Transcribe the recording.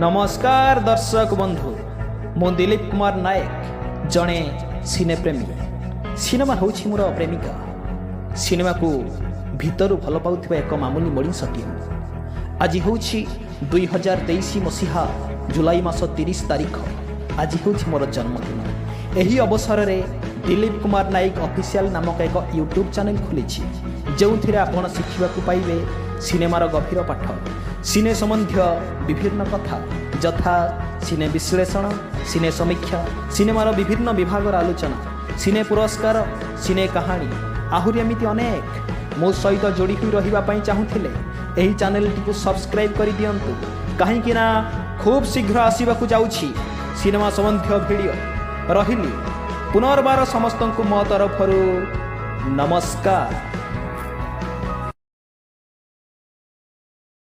नमस्कार दर्शक बंधु मु दिलीप कुमार नायक जड़े सिनेप्रेमी। सिनेमा हूँ मोर प्रेमिका। सिनेमा को भितर भल पाउथिबा एक मामूली मणिषटी आज हूँ 2023 मसीहा जुलाई मास 30 तारीख। आज हूँ मोर जन्मदिन। यही अवसर में दिलीप कुमार नायक ऑफिशियल नामक एक यूट्यूब चैनल खोली जो आपण शिखा पाइबे सिनेमार गभीर पाठ, सिने संबंधी विभिन्न कथा यथा सिने विश्लेषण, सिने समीक्षा, सिनेमार विभिन्न विभाग आलोचना, सिने पुरस्कार, सिने कहानी आहुरी एमती अनेक मो सहित जोड़ी हुई रही चाहूले यही चैनल टी सब्सक्राइब कर दिंतु कहीं खूब शीघ्र आसवाक जाऊँगी सिनेमा संबंधी वीडियो। रही पुनर्बार समस्त मो तरफ नमस्कार।